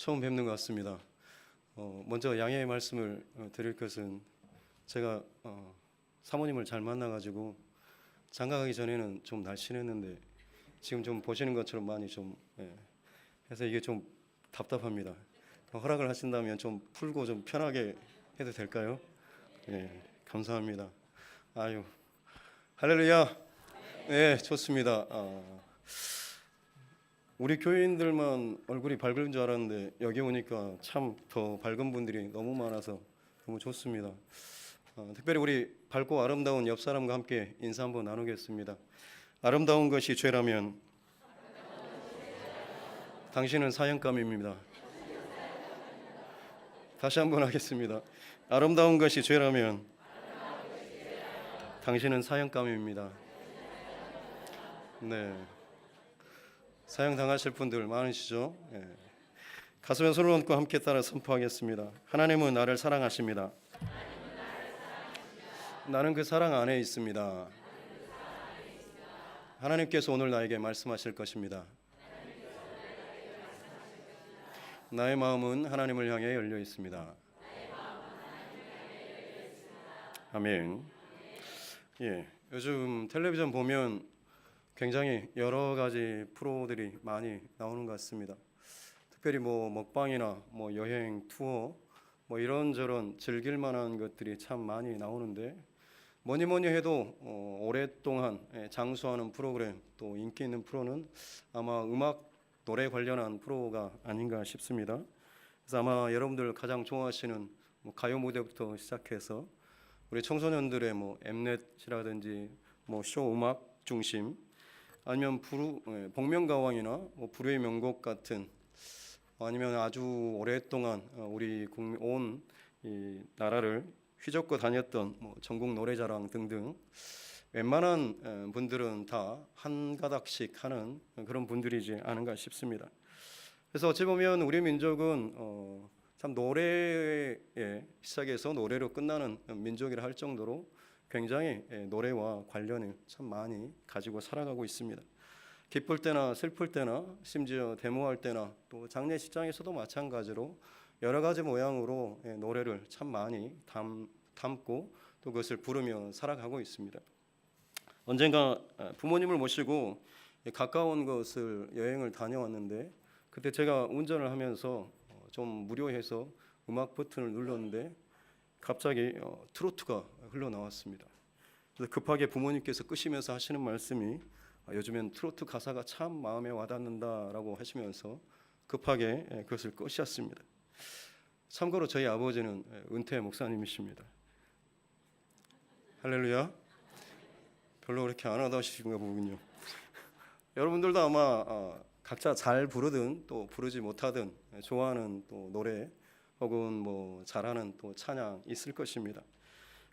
처음 뵙는 것 같습니다. 먼저 양해의 말씀을 드릴 것은 제가 사모님을 잘 만나가지고 장가가기 전에는 좀 날씬했는데 지금 좀 보시는 것처럼 많이 좀 해서 이게 좀 답답합니다. 허락을 하신다면 좀 풀고 좀 편하게 해도 될까요? 예, 감사합니다. 아유, 할렐루야. 네, 좋습니다. 우리 교인들만 얼굴이 밝은 줄 알았는데 여기 오니까 참 더 밝은 분들이 너무 많아서 너무 좋습니다. 특별히 우리 밝고 아름다운 옆 사람과 함께 인사 한번 나누겠습니다. 아름다운 것이 죄라면 당신은 사형감입니다. 다시 한번 하겠습니다. 아름다운 것이 죄라면 당신은 사형감입니다. 네, 사형 당하실 분들 많으시죠? 예. 가슴에 손을 얹고 함께 따라 선포하겠습니다. 하나님은 나를 사랑하십니다. 나는 그 사랑 안에 있습니다. 하나님께서 오늘 나에게 말씀하실 것입니다. 나의 마음은 하나님을 향해 열려 있습니다. 아멘. 예, 요즘 텔레비전 보면 굉장히 여러 가지 프로들이 많이 나오는 것 같습니다. 특별히 뭐 먹방이나 뭐 여행, 투어, 뭐 이런저런 즐길 만한 것들이 참 많이 나오는데 뭐니 해도 오랫동안 장수하는 프로그램, 또 인기 있는 프로는 아마 음악, 노래 관련한 프로가 아닌가 싶습니다. 그래서 아마 여러분들 가장 좋아하시는 뭐 가요 무대부터 시작해서 우리 청소년들의 뭐 엠넷이라든지 뭐 쇼 음악 중심, 아니면 복면가왕이나 뭐 불후의 명곡 같은, 아니면 아주 오랫동안 우리 온 이 나라를 휘젓고 다녔던 뭐 전국 노래자랑 등등 웬만한 분들은 다 한 가닥씩 하는 그런 분들이지 않은가 싶습니다. 그래서 어찌 보면 우리 민족은 참 노래에 시작해서 노래로 끝나는 민족이라 할 정도로 굉장히 노래와 관련을 참 많이 가지고 살아가고 있습니다. 기쁠 때나 슬플 때나 심지어 데모할 때나 또 장례식장에서도 마찬가지로 여러 가지 모양으로 노래를 참 많이 담고 또 그것을 부르며 살아가고 있습니다. 언젠가 부모님을 모시고 가까운 곳을 여행을 다녀왔는데 그때 제가 운전을 하면서 좀 무료해서 음악 버튼을 눌렀는데 갑자기 트로트가 흘러나왔습니다. 그래서 급하게 부모님께서 끄시면서 하시는 말씀이 요즘엔 트로트 가사가 참 마음에 와닿는다라고 하시면서 급하게 그것을 끄셨습니다. 참고로 저희 아버지는 은퇴 목사님이십니다. 할렐루야. 별로 그렇게 안 와닿으시는가 보군요. 여러분들도 아마 각자 잘 부르든 또 부르지 못하든 좋아하는 또 노래 혹은 뭐 잘하는 또 찬양 있을 것입니다.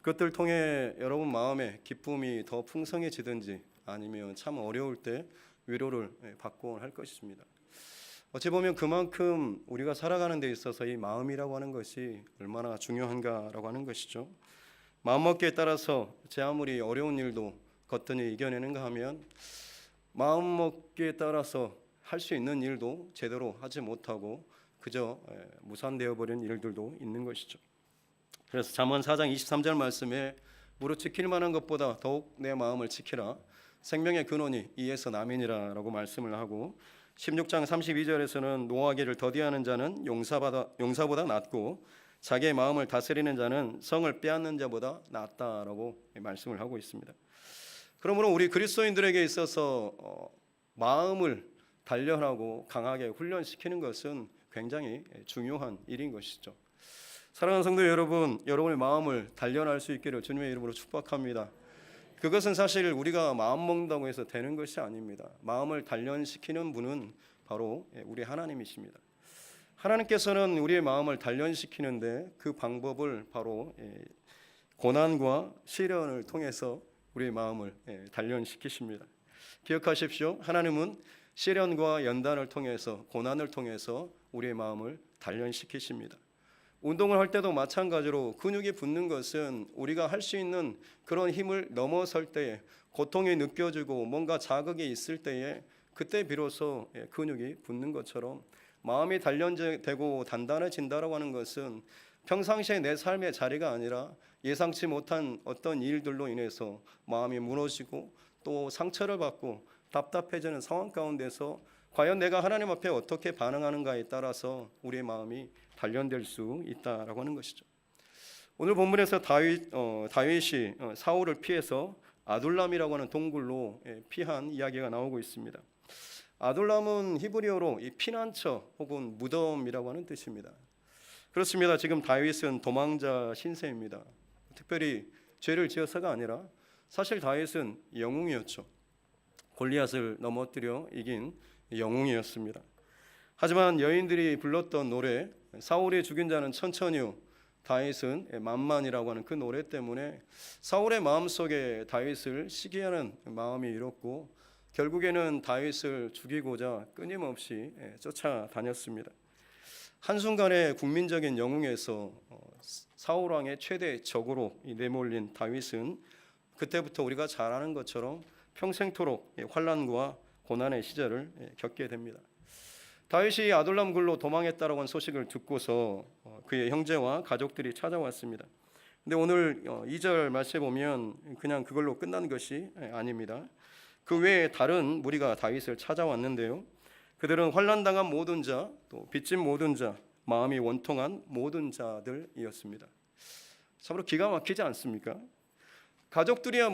그것들 통해 여러분 마음에 기쁨이 더 풍성해지든지 아니면 참 어려울 때 위로를 받곤 할 것입니다. 어찌 보면 그만큼 우리가 살아가는 데 있어서 이 마음이라고 하는 것이 얼마나 중요한가라고 하는 것이죠. 마음먹기에 따라서 제 아무리 어려운 일도 거뜬히 이겨내는가 하면 마음먹기에 따라서 할 수 있는 일도 제대로 하지 못하고 그저 무산되어 버린 일들도 있는 것이죠. 그래서 잠언 4장 23절 말씀에 무릇 지킬 만한 것보다 더욱 내 마음을 지키라 생명의 근원이 이에서 남이니라 라고 말씀을 하고 16장 32절에서는 노하기를 더디하는 자는 용사보다 낫고 자기의 마음을 다스리는 자는 성을 빼앗는 자보다 낫다라고 말씀을 하고 있습니다. 그러므로 우리 그리스도인들에게 있어서 마음을 단련하고 강하게 훈련시키는 것은 굉장히 중요한 일인 것이죠. 사랑하는 성도 여러분, 여러분의 마음을 단련할 수 있기를 주님의 이름으로 축복합니다. 그것은 사실 우리가 마음 먹는다고 해서 되는 것이 아닙니다. 마음을 단련시키는 분은 바로 우리 하나님이십니다. 하나님께서는 우리의 마음을 단련시키는데 그 방법을 바로 고난과 시련을 통해서 우리의 마음을 단련시키십니다. 기억하십시오. 하나님은 시련과 연단을 통해서 고난을 통해서 우리의 마음을 단련시키십니다. 운동을 할 때도 마찬가지로 근육이 붙는 것은 우리가 할 수 있는 그런 힘을 넘어설 때에 고통이 느껴지고 뭔가 자극이 있을 때에 그때 비로소 근육이 붙는 것처럼 마음이 단련되고 단단해진다라고 하는 것은 평상시에 내 삶의 자리가 아니라 예상치 못한 어떤 일들로 인해서 마음이 무너지고 또 상처를 받고 답답해지는 상황 가운데서 과연 내가 하나님 앞에 어떻게 반응하는가에 따라서 우리의 마음이 단련될 수 있다라고 하는 것이죠. 오늘 본문에서 다윗이 사울을 피해서 아둘람이라고 하는 동굴로 피한 이야기가 나오고 있습니다. 아둘람은 히브리어로 이 피난처 혹은 무덤이라고 하는 뜻입니다. 그렇습니다. 지금 다윗은 도망자 신세입니다. 특별히 죄를 지어서가 아니라 사실 다윗은 영웅이었죠. 골리앗을 넘어뜨려 이긴 영웅이었습니다. 하지만 여인들이 불렀던 노래 사울이 죽인 자는 천천히요 다윗은 만만이라고 하는 그 노래 때문에 사울의 마음속에 다윗을 시기하는 마음이 일었고 결국에는 다윗을 죽이고자 끊임없이 쫓아다녔습니다. 한순간에 국민적인 영웅에서 사울 왕의 최대 적으로 내몰린 다윗은 그때부터 우리가 잘 아는 것처럼 평생토록 환난과 고난의 시절을 겪게 됩니다. 다윗이 아둘람 굴로 도망했다라고 한 소식을 듣고서 그의 형제와 가족들이 찾아왔습니다. 근데 오늘 2절 말씀에 보면 그냥 그걸로 끝난 것이 아닙니다. 그 외에 다른 무리가 다윗을 찾아왔는데요. 그들은 환난당한 모든 자, 또 빚진 모든 자, 마음이 원통한 모든 자들이었습니다. 참으로 기가 막히지 않습니까? 가족들이야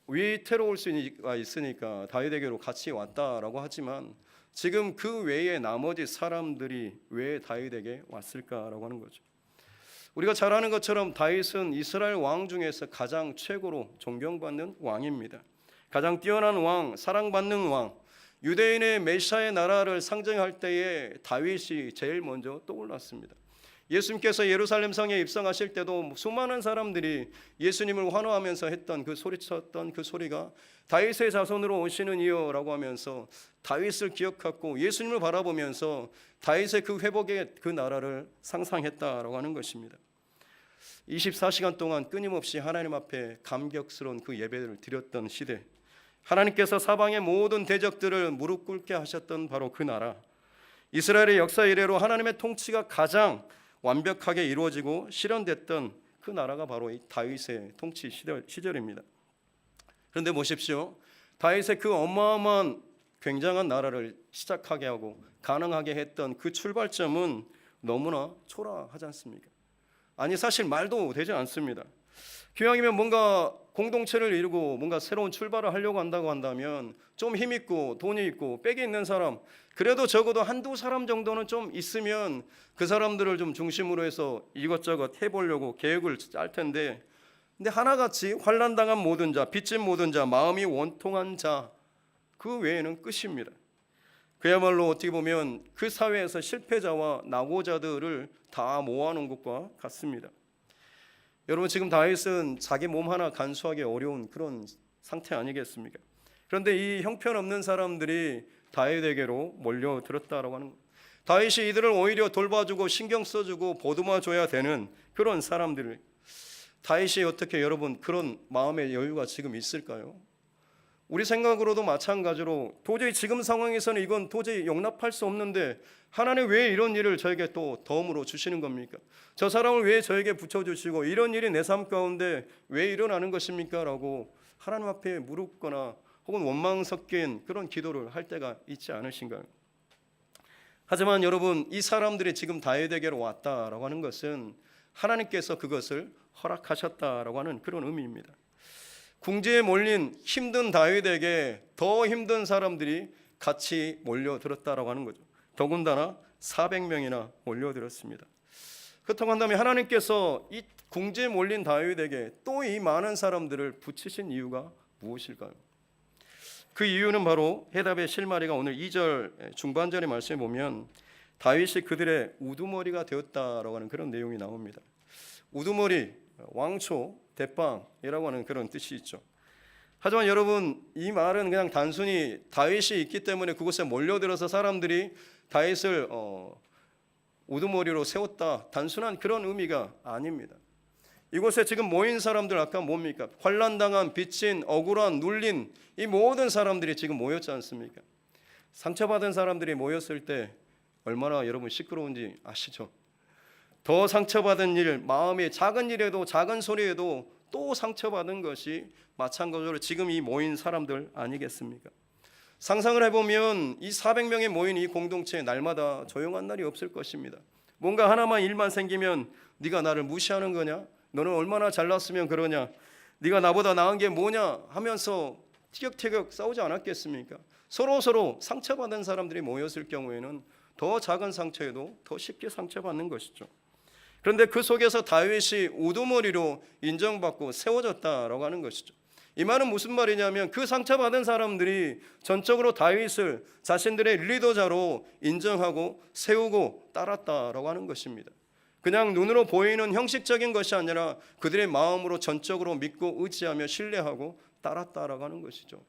위태로울 수가 있으니까 다윗에게로 같이 왔다라고 하지만 지금 그 외에 나머지 사람들이 왜 다윗에게 왔을까라고 하는 거죠. 우리가 잘 아는 것처럼 다윗은 이스라엘 왕 중에서 가장 최고로 존경받는 왕입니다. 가장 뛰어난 왕, 사랑받는 왕, 유대인의 메시아의 나라를 상징할 때에 다윗이 제일 먼저 떠올랐습니다. 예수님께서 예루살렘 성에 입성하실 때도 수많은 사람들이 예수님을 환호하면서 했던 그 소리쳤던 그 소리가 다윗의 자손으로 오시는 이여라고 하면서 다윗을 기억하고 예수님을 바라보면서 다윗의 그 회복의 그 나라를 상상했다라고 하는 것입니다. 24시간 동안 끊임없이 하나님 앞에 감격스러운 그 예배를 드렸던 시대, 하나님께서 사방의 모든 대적들을 무릎 꿇게 하셨던 바로 그 나라, 이스라엘의 역사 이래로 하나님의 통치가 가장 완벽하게 이루어지고 실현됐던 그 나라가 바로 이 다윗의 통치 시절입니다. 그런데 보십시오. 다윗의 그 어마어마한 굉장한 나라를 시작하게 하고 가능하게 했던 그 출발점은 너무나 초라하지 않습니까? 아니 사실 말도 되지 않습니다. 기왕이면 뭔가 공동체를 이루고 뭔가 새로운 출발을 하려고 한다고 한다면 좀 힘 있고 돈이 있고 빽이 있는 사람, 그래도 적어도 한두 사람 정도는 좀 있으면 그 사람들을 좀 중심으로 해서 이것저것 해보려고 계획을 짤 텐데, 근데 하나같이 환난당한 모든 자, 빚진 모든 자, 마음이 원통한 자, 그 외에는 끝입니다. 그야말로 어떻게 보면 그 사회에서 실패자와 낙오자들을 다 모아놓은 것과 같습니다. 여러분 지금 다윗은 자기 몸 하나 간수하기 어려운 그런 상태 아니겠습니까? 그런데 이 형편없는 사람들이 다윗에게로 몰려들었다라고 하는 거예요. 다윗이 이들을 오히려 돌봐주고 신경 써주고 보듬어줘야 되는 그런 사람들을, 다윗이 어떻게 여러분 그런 마음의 여유가 지금 있을까요? 우리 생각으로도 마찬가지로 도저히 지금 상황에서는 이건 도저히 용납할 수 없는데 하나님 왜 이런 일을 저에게 또 덤으로 주시는 겁니까? 저 사람을 왜 저에게 붙여주시고 이런 일이 내 삶 가운데 왜 일어나는 것입니까? 라고 하나님 앞에 물었거나 혹은 원망 섞인 그런 기도를 할 때가 있지 않으신가요? 하지만 여러분 이 사람들이 지금 다윗에게로 왔다라고 하는 것은 하나님께서 그것을 허락하셨다라고 하는 그런 의미입니다. 궁지에 몰린 힘든 다윗에게 더 힘든 사람들이 같이 몰려들었다라고 하는 거죠. 더군다나 400명이나 몰려들었습니다. 그렇다고 한다면 하나님께서 이 궁지에 몰린 다윗에게 또 이 많은 사람들을 붙이신 이유가 무엇일까요? 그 이유는 바로 해답의 실마리가 오늘 2절 중반절의 말씀에 보면 다윗이 그들의 우두머리가 되었다라고 하는 그런 내용이 나옵니다. 우두머리, 왕초, 대빵이라고 하는 그런 뜻이 있죠. 하지만 여러분 이 말은 그냥 단순히 다윗이 있기 때문에 그곳에 몰려들어서 사람들이 다윗을 우두머리로 세웠다, 단순한 그런 의미가 아닙니다. 이곳에 지금 모인 사람들 아까 뭡니까? 환난당한, 빚진, 억울한, 눌린 이 모든 사람들이 지금 모였지 않습니까? 상처받은 사람들이 모였을 때 얼마나 여러분 시끄러운지 아시죠? 더 상처받은 일, 마음의 작은 일에도 작은 소리에도 또 상처받은 것이 마찬가지로 지금 이 모인 사람들 아니겠습니까? 상상을 해보면 이 400명의 모인 이 공동체에 날마다 조용한 날이 없을 것입니다. 뭔가 하나만 일만 생기면 네가 나를 무시하는 거냐? 너는 얼마나 잘났으면 그러냐? 네가 나보다 나은 게 뭐냐? 하면서 티격태격 싸우지 않았겠습니까? 서로 상처받은 사람들이 모였을 경우에는 더 작은 상처에도 더 쉽게 상처받는 것이죠. 그런데 그 속에서 다윗이 우두머리로 인정받고 세워졌다라고 하는 것이죠. 이 말은 무슨 말이냐면 그 상처받은 사람들이 전적으로 다윗을 자신들의 리더자로 인정하고 세우고 따랐다라고 하는 것입니다. 그냥 눈으로 보이는 형식적인 것이 아니라 그들의 마음으로 전적으로 믿고 의지하며 신뢰하고 따랐다라고 하는 것이죠.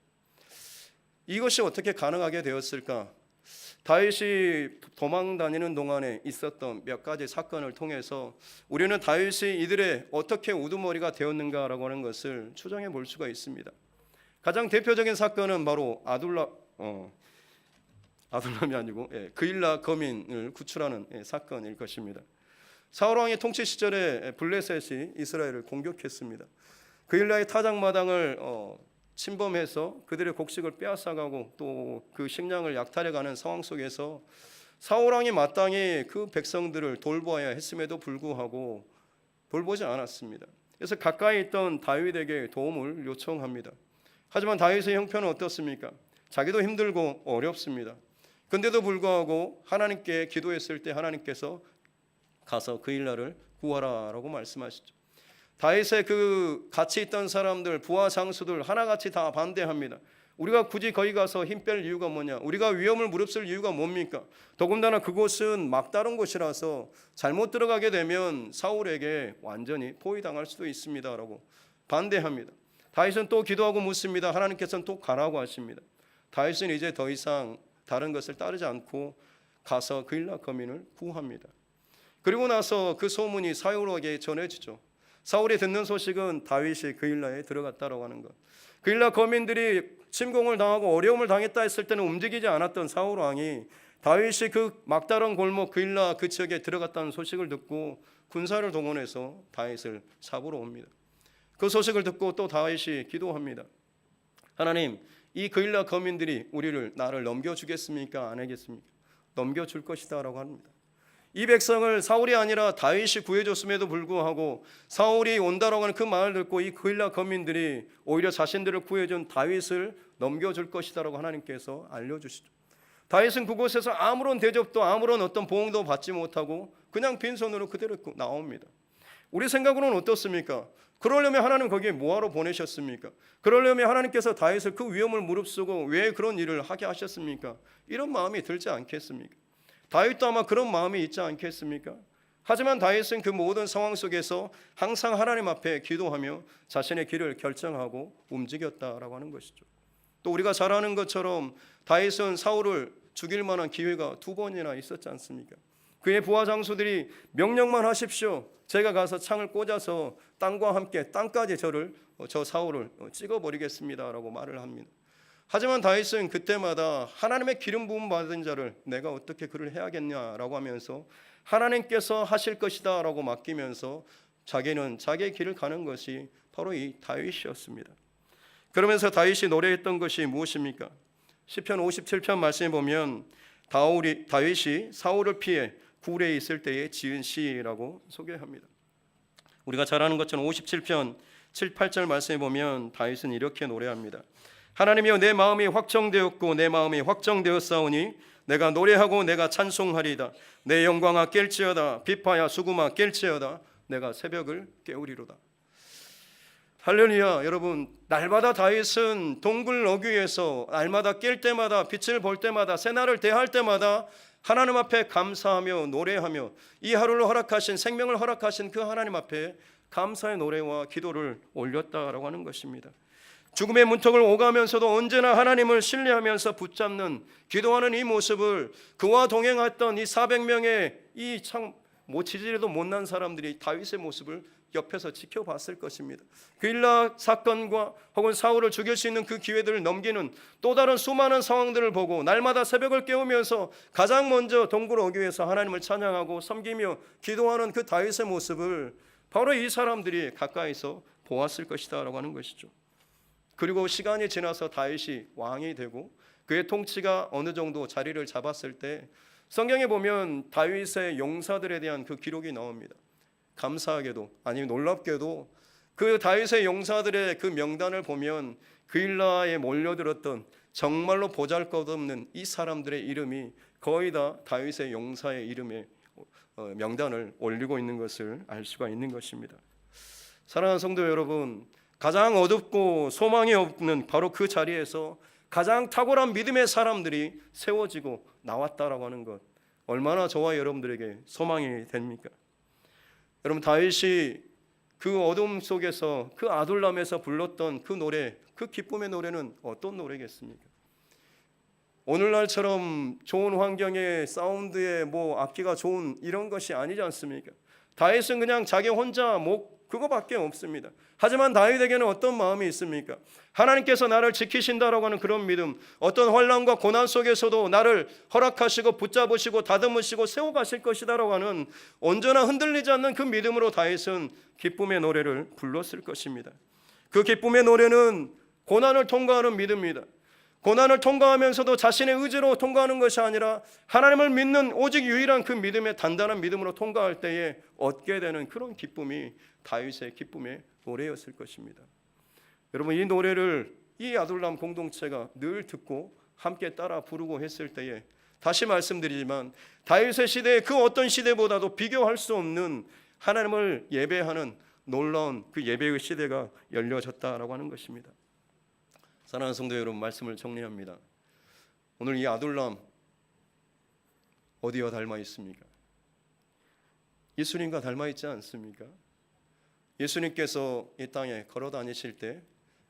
이것이 어떻게 가능하게 되었을까? 다윗이 도망 다니는 동안에 있었던 몇 가지 사건을 통해서 우리는 다윗이 이들의 어떻게 우두머리가 되었는가라고 하는 것을 추정해 볼 수가 있습니다. 가장 대표적인 사건은 바로 아둘람이 아니고 그일라 거민을 구출하는 사건일 것입니다. 사울 왕의 통치 시절에 블레셋이 이스라엘을 공격했습니다. 그일라의 타작마당을 침범해서 그들의 곡식을 빼앗아가고 또 그 식량을 약탈해가는 상황 속에서 사울 왕이 마땅히 그 백성들을 돌보아야 했음에도 불구하고 돌보지 않았습니다. 그래서 가까이 있던 다윗에게 도움을 요청합니다. 하지만 다윗의 형편은 어떻습니까? 자기도 힘들고 어렵습니다. 근데도 불구하고 하나님께 기도했을 때 하나님께서 가서 그일라를 구하라라고 말씀하시죠. 다윗의 그 같이 있던 사람들, 부하 장수들 하나같이 다 반대합니다. 우리가 굳이 거기 가서 힘 뺄 이유가 뭐냐? 우리가 위험을 무릅쓸 이유가 뭡니까? 더군다나 그곳은 막다른 곳이라서 잘못 들어가게 되면 사울에게 완전히 포위당할 수도 있습니다라고 반대합니다. 다윗은 또 기도하고 묻습니다. 하나님께서는 또 가라고 하십니다. 다윗은 이제 더 이상 다른 것을 따르지 않고 가서 그일라 거민을 구합니다. 그리고 나서 그 소문이 사울에게 전해지죠. 사울이 듣는 소식은 다윗이 그일라에 들어갔다라고 하는 것. 그일라 거민들이 침공을 당하고 어려움을 당했다 했을 때는 움직이지 않았던 사울 왕이 다윗이 그 막다른 골목 그일라 그 지역에 들어갔다는 소식을 듣고 군사를 동원해서 다윗을 잡으러 옵니다. 그 소식을 듣고 또 다윗이 기도합니다. 하나님, 이 그일라 거민들이 나를 넘겨주겠습니까? 안 하겠습니까? 넘겨줄 것이다 라고 합니다. 이 백성을 사울이 아니라 다윗이 구해줬음에도 불구하고 사울이 온다라고 하는 그 말을 듣고 이 그일라 거민들이 오히려 자신들을 구해준 다윗을 넘겨줄 것이다라고 하나님께서 알려주시죠. 다윗은 그곳에서 아무런 대접도 아무런 어떤 보응도 받지 못하고 그냥 빈손으로 그대로 나옵니다. 우리 생각으로는 어떻습니까? 그러려면 하나님 거기에 뭐하러 보내셨습니까? 그러려면 하나님께서 다윗을 그 위험을 무릅쓰고 왜 그런 일을 하게 하셨습니까? 이런 마음이 들지 않겠습니까? 다윗도 아마 그런 마음이 있지 않겠습니까? 하지만 다윗은 그 모든 상황 속에서 항상 하나님 앞에 기도하며 자신의 길을 결정하고 움직였다라고 하는 것이죠. 또 우리가 잘 아는 것처럼 다윗은 사울을 죽일 만한 기회가 2번이나 있었지 않습니까? 그의 부하 장수들이 명령만 하십시오. 제가 가서 창을 꽂아서 땅과 함께 땅까지 저 사울을 찍어버리겠습니다라고 말을 합니다. 하지만 다윗은 그때마다 하나님의 기름 부음 받은 자를 내가 어떻게 그를 해야겠냐라고 하면서 하나님께서 하실 것이다 라고 맡기면서 자기는 자기의 길을 가는 것이 바로 이 다윗이었습니다. 그러면서 다윗이 노래했던 것이 무엇입니까? 시편 57편 말씀에 보면 다윗이 사울을 피해 굴에 있을 때에 지은 시라고 소개합니다. 우리가 잘 아는 것처럼 57편 7, 8절 말씀에 보면 다윗은 이렇게 노래합니다. 하나님이여 내 마음이 확정되었고 내 마음이 확정되었사오니 내가 노래하고 내가 찬송하리이다. 내 영광아 깰지어다. 비파야 수구마 깰지어다. 내가 새벽을 깨우리로다. 할렐루야. 여러분, 날마다 다윗은 동굴 어귀에서 날마다 깰 때마다 빛을 볼 때마다 새날을 대할 때마다 하나님 앞에 감사하며 노래하며 이 하루를 허락하신 생명을 허락하신 그 하나님 앞에 감사의 노래와 기도를 올렸다라고 하는 것입니다. 죽음의 문턱을 오가면서도 언제나 하나님을 신뢰하면서 붙잡는 기도하는 이 모습을 그와 동행했던 이 400명의 이 참 모치지리도 못난 사람들이 다윗의 모습을 옆에서 지켜봤을 것입니다. 그일라 사건과 혹은 사울을 죽일 수 있는 그 기회들을 넘기는 또 다른 수많은 상황들을 보고 날마다 새벽을 깨우면서 가장 먼저 동굴 오기 위해서 하나님을 찬양하고 섬기며 기도하는 그 다윗의 모습을 바로 이 사람들이 가까이서 보았을 것이다 라고 하는 것이죠. 그리고 시간이 지나서 다윗이 왕이 되고 그의 통치가 어느 정도 자리를 잡았을 때 성경에 보면 다윗의 용사들에 대한 그 기록이 나옵니다. 감사하게도 아니면 놀랍게도 그 다윗의 용사들의 그 명단을 보면 그일라에 몰려들었던 정말로 보잘것없는 이 사람들의 이름이 거의 다 다윗의 용사의 이름에 명단을 올리고 있는 것을 알 수가 있는 것입니다. 사랑하는 성도 여러분, 가장 어둡고 소망이 없는 바로 그 자리에서 가장 탁월한 믿음의 사람들이 세워지고 나왔다라고 하는 것, 얼마나 저와 여러분들에게 소망이 됩니까? 여러분, 다윗이 그 어둠 속에서 그 아둘람에서 불렀던 그 노래, 그 기쁨의 노래는 어떤 노래겠습니까? 오늘날처럼 좋은 환경에 사운드에 악기가 좋은 이런 것이 아니지 않습니까? 다윗은 그냥 자기 혼자 그거밖에 없습니다. 하지만 다윗에게는 어떤 마음이 있습니까? 하나님께서 나를 지키신다라고 하는 그런 믿음, 어떤 환난과 고난 속에서도 나를 허락하시고 붙잡으시고 다듬으시고 세워가실 것이다라고 하는 언제나 흔들리지 않는 그 믿음으로 다윗은 기쁨의 노래를 불렀을 것입니다. 그 기쁨의 노래는 고난을 통과하는 믿음입니다. 고난을 통과하면서도 자신의 의지로 통과하는 것이 아니라 하나님을 믿는 오직 유일한 그 믿음의 단단한 믿음으로 통과할 때에 얻게 되는 그런 기쁨이 다윗의 기쁨의 노래였을 것입니다. 여러분, 이 노래를 이 아둘람 공동체가 늘 듣고 함께 따라 부르고 했을 때에 다시 말씀드리지만 다윗의 시대의 그 어떤 시대보다도 비교할 수 없는 하나님을 예배하는 놀라운 그 예배의 시대가 열려졌다라고 하는 것입니다. 사랑하는 성도 여러분, 말씀을 정리합니다. 오늘 이 아둘람 어디와 닮아 있습니까? 예수님과 닮아 있지 않습니까? 예수님께서 이 땅에 걸어 다니실 때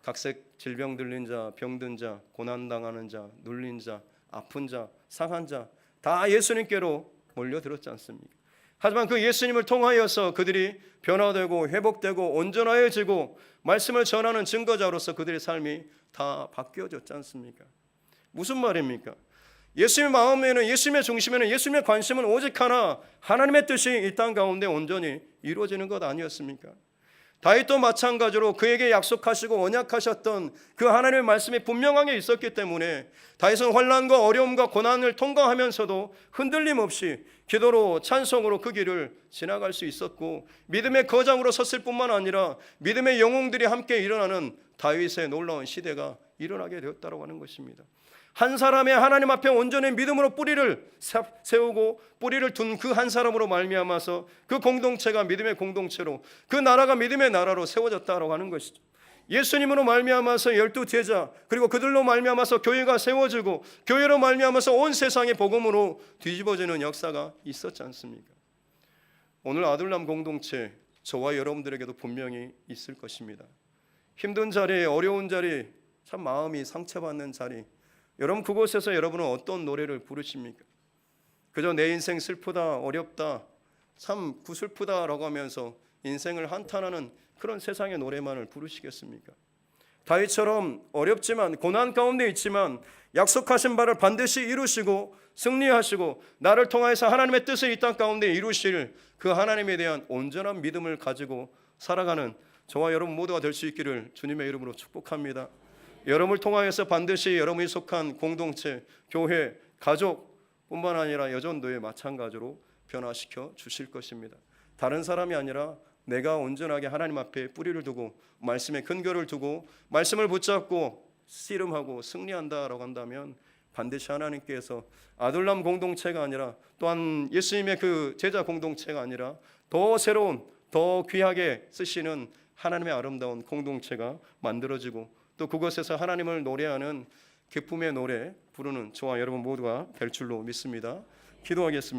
각색 질병 들린 자, 병든 자, 고난당하는 자, 눌린 자, 아픈 자, 상한 자 다 예수님께로 몰려들었지 않습니까? 하지만 그 예수님을 통하여서 그들이 변화되고 회복되고 온전하여지고 말씀을 전하는 증거자로서 그들의 삶이 다 바뀌어졌지 않습니까? 무슨 말입니까? 예수님의 마음에는, 예수님의 중심에는, 예수님의 관심은 오직 하나, 하나님의 뜻이 이 땅 가운데 온전히 이루어지는 것 아니었습니까? 다윗도 마찬가지로 그에게 약속하시고 언약하셨던 그 하나님의 말씀이 분명하게 있었기 때문에 다윗은 환난과 어려움과 고난을 통과하면서도 흔들림 없이 기도로 찬송으로 그 길을 지나갈 수 있었고, 믿음의 거장으로 섰을 뿐만 아니라 믿음의 영웅들이 함께 일어나는 다윗의 놀라운 시대가 일어나게 되었다고 하는 것입니다. 한 사람의 하나님 앞에 온전히 믿음으로 뿌리를 세우고 뿌리를 둔 그 한 사람으로 말미암아서 그 공동체가 믿음의 공동체로, 그 나라가 믿음의 나라로 세워졌다고 하는 것이죠. 예수님으로 말미암아서 12 제자, 그리고 그들로 말미암아서 교회가 세워지고 교회로 말미암아서 온 세상의 복음으로 뒤집어지는 역사가 있었지 않습니까? 오늘 아둘람 공동체, 저와 여러분들에게도 분명히 있을 것입니다. 힘든 자리, 어려운 자리, 참 마음이 상처받는 자리, 여러분 그곳에서 여러분은 어떤 노래를 부르십니까? 그저 내 인생 슬프다, 어렵다, 참 구슬프다라고 하면서 인생을 한탄하는 그런 세상의 노래만을 부르시겠습니까? 다윗처럼 어렵지만 고난 가운데 있지만 약속하신 바를 반드시 이루시고 승리하시고 나를 통하여서 하나님의 뜻을 이 땅 가운데 이루실 그 하나님에 대한 온전한 믿음을 가지고 살아가는 저와 여러분 모두가 될 수 있기를 주님의 이름으로 축복합니다. 여러분을 통하여서 반드시 여러분이 속한 공동체, 교회, 가족뿐만 아니라 여전도에 마찬가지로 변화시켜 주실 것입니다. 다른 사람이 아니라 내가 온전하게 하나님 앞에 뿌리를 두고 말씀에 근거를 두고 말씀을 붙잡고 씨름하고 승리한다라고 한다면 반드시 하나님께서 아둘람 공동체가 아니라 또한 예수님의 그 제자 공동체가 아니라 더 새로운, 더 귀하게 쓰시는 하나님의 아름다운 공동체가 만들어지고 또 그곳에서 하나님을 노래하는 기쁨의 노래 부르는 저와 여러분 모두가 될 줄로 믿습니다. 기도하겠습니다.